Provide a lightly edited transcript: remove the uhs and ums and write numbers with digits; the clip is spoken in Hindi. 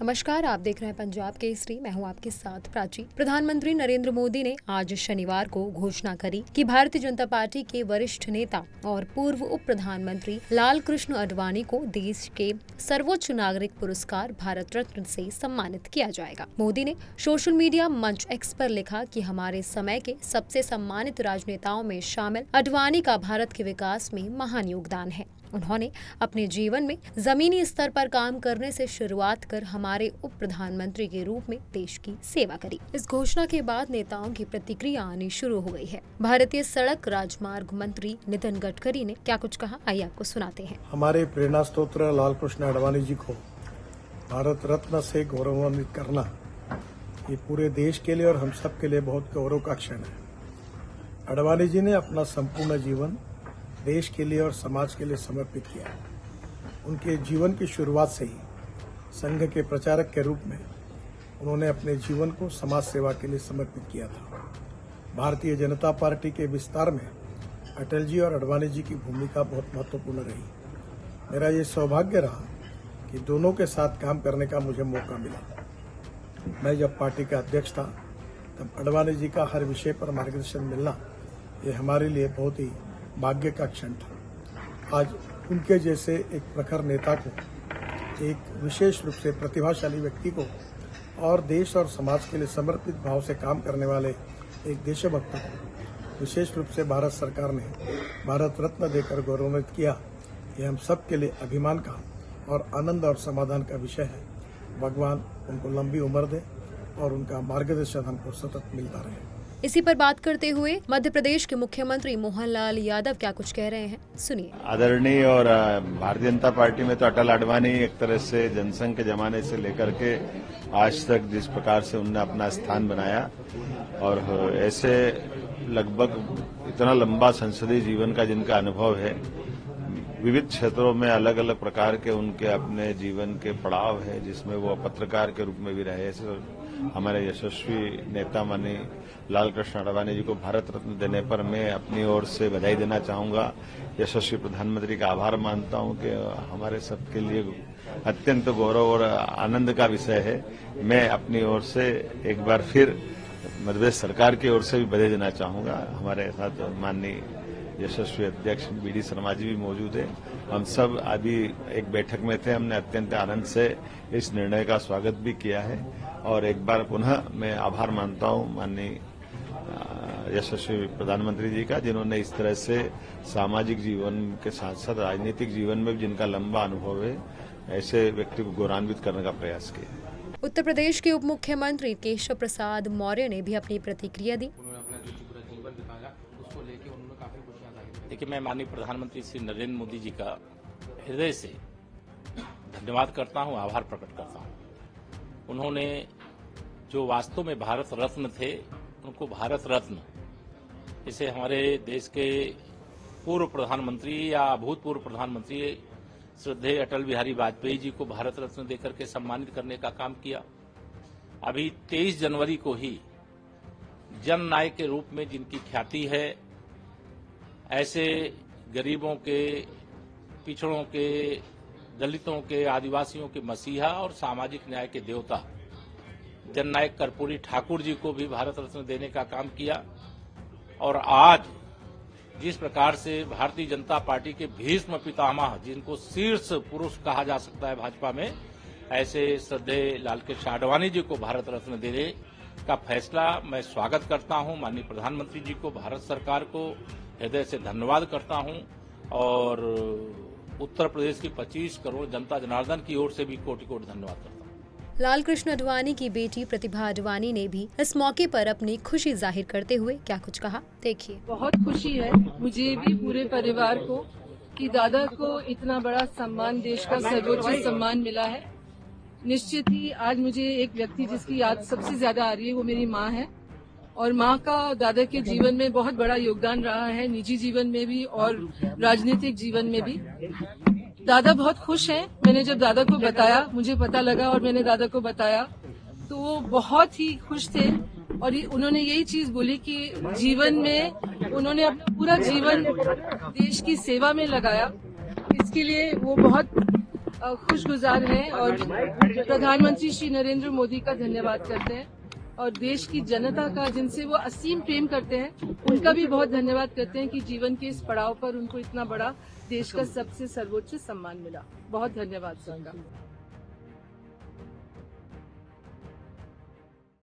नमस्कार, आप देख रहे हैं पंजाब केसरी। मैं हूं आपके साथ प्राची। प्रधानमंत्री नरेंद्र मोदी ने आज शनिवार को घोषणा करी कि भारतीय जनता पार्टी के वरिष्ठ नेता और पूर्व उप प्रधानमंत्री लाल कृष्ण आडवाणी को देश के सर्वोच्च नागरिक पुरस्कार भारत रत्न से सम्मानित किया जाएगा। मोदी ने सोशल मीडिया मंच एक्स पर लिखा कि हमारे समय के सबसे सम्मानित राजनेताओं में शामिल आडवाणी का भारत के विकास में महान योगदान है। उन्होंने अपने जीवन में जमीनी स्तर पर काम करने से शुरुआत कर हमारे उप प्रधानमंत्री के रूप में देश की सेवा करी। इस घोषणा के बाद नेताओं की प्रतिक्रिया आनी शुरू हो गई है। भारतीय सड़क राजमार्ग मंत्री नितिन गडकरी ने क्या कुछ कहा, आइए आपको सुनाते हैं। हमारे प्रेरणा स्त्रोत्र लाल कृष्ण आडवाणी जी को भारत रत्न से गौरवान्वित करना ये पूरे देश के लिए और हम सब के लिए बहुत गौरव का क्षण है। आडवाणी जी ने अपना संपूर्ण जीवन देश के लिए और समाज के लिए समर्पित किया। उनके जीवन की शुरुआत से ही संघ के प्रचारक के रूप में उन्होंने अपने जीवन को समाज सेवा के लिए समर्पित किया था। भारतीय जनता पार्टी के विस्तार में अटल जी और आडवाणी जी की भूमिका बहुत महत्वपूर्ण रही। मेरा ये सौभाग्य रहा कि दोनों के साथ काम करने का मुझे मौका मिला। मैं जब पार्टी का अध्यक्ष था तब आडवाणी जी का हर विषय पर मार्गदर्शन मिलना ये हमारे लिए बहुत ही भाग्य का क्षण था। आज उनके जैसे एक प्रखर नेता को, एक विशेष रूप से प्रतिभाशाली व्यक्ति को और देश और समाज के लिए समर्पित भाव से काम करने वाले एक देशभक्त को विशेष रूप से भारत सरकार ने भारत रत्न देकर गौरवान्वित किया, ये हम सब के लिए अभिमान का और आनंद और समाधान का विषय है। भगवान उनको लंबी उम्र दे और उनका मार्गदर्शन हमको सतत मिलता रहे। इसी पर बात करते हुए मध्य प्रदेश के मुख्यमंत्री मोहनलाल यादव क्या कुछ कह रहे हैं, सुनिए। आदरणीय और भारतीय जनता पार्टी में तो अटल आडवाणी एक तरह से जनसंघ के जमाने से लेकर के आज तक जिस प्रकार से उनने अपना स्थान बनाया और ऐसे लगभग इतना लंबा संसदीय जीवन का जिनका अनुभव है, विविध क्षेत्रों में अलग अलग प्रकार के उनके अपने जीवन के पड़ाव है, जिसमें वो पत्रकार के रूप में भी रहे। हमारे यशस्वी नेता माननीय लाल कृष्ण आडवाणी जी को भारत रत्न देने पर मैं अपनी ओर से बधाई देना चाहूंगा। यशस्वी प्रधानमंत्री का आभार मानता हूं कि हमारे सबके लिए अत्यंत गौरव और आनंद का विषय है। मैं अपनी ओर से एक बार फिर मध्य प्रदेश सरकार की ओर से भी बधाई देना चाहूंगा। हमारे साथ माननीय यशस्वी अध्यक्ष बी.डी. शर्मा जी भी मौजूद है। हम सब अभी एक बैठक में थे, हमने अत्यंत आनंद से इस निर्णय का स्वागत भी किया है और एक बार पुनः मैं आभार मानता हूं माननीय यशस्वी प्रधानमंत्री जी का, जिन्होंने इस तरह से सामाजिक जीवन के साथ साथ राजनीतिक जीवन में भी जिनका लंबा अनुभव है, ऐसे व्यक्ति को गौरवान्वित करने का प्रयास किया। उत्तर प्रदेश के उप मुख्यमंत्री केशव प्रसाद मौर्य ने भी अपनी प्रतिक्रिया दी। देखिए, मैं माननीय प्रधानमंत्री श्री नरेंद्र मोदी जी का हृदय से धन्यवाद करता हूं, आभार प्रकट करता हूं। उन्होंने जो वास्तव में भारत रत्न थे, उनको भारत रत्न, इसे हमारे देश के पूर्व प्रधानमंत्री या भूतपूर्व प्रधानमंत्री श्रद्धेय अटल बिहारी वाजपेयी जी को भारत रत्न देकर के सम्मानित करने का काम किया। अभी 23 जनवरी को ही जन नायक के रूप में जिनकी ख्याति है, ऐसे गरीबों के, पिछड़ों के, दलितों के, आदिवासियों के मसीहा और सामाजिक न्याय के देवता जननायक कर्पूरी ठाकुर जी को भी भारत रत्न देने का काम किया। और आज जिस प्रकार से भारतीय जनता पार्टी के भीष्म पितामह, जिनको शीर्ष पुरुष कहा जा सकता है भाजपा में, ऐसे श्रद्धेय लाल कृष्ण आडवाणी जी को भारत रत्न देने का फैसला मैं स्वागत करता हूं। माननीय प्रधानमंत्री जी को, भारत सरकार को हृदय से धन्यवाद करता हूं और उत्तर प्रदेश की 25 करोड़ जनता जनार्दन की ओर से भी कोटि कोटि धन्यवाद करता हूं। लाल कृष्ण आडवाणी की बेटी प्रतिभा आडवाणी ने भी इस मौके पर अपनी खुशी जाहिर करते हुए क्या कुछ कहा, देखिए। बहुत खुशी है मुझे भी, पूरे परिवार को, कि दादा को इतना बड़ा सम्मान, देश का सर्वोच्च सम्मान मिला है। निश्चित ही आज मुझे एक व्यक्ति जिसकी याद सबसे ज्यादा आ रही है वो मेरी माँ है, और माँ का दादा के जीवन में बहुत बड़ा योगदान रहा है, निजी जीवन में भी और राजनीतिक जीवन में भी। दादा बहुत खुश हैं। मैंने जब दादा को बताया, मुझे पता लगा और मैंने दादा को बताया, तो वो बहुत ही खुश थे और उन्होंने यही चीज बोली कि जीवन में उन्होंने अपना पूरा जीवन देश की सेवा में लगाया। इसके लिए वो बहुत खुशगुजार हैं और प्रधानमंत्री श्री नरेंद्र मोदी का धन्यवाद करते हैं और देश की जनता का, जिनसे वो असीम प्रेम करते हैं, उनका भी बहुत धन्यवाद करते हैं कि जीवन के इस पड़ाव पर उनको इतना बड़ा देश का सबसे सर्वोच्च सम्मान मिला। बहुत धन्यवाद सबका।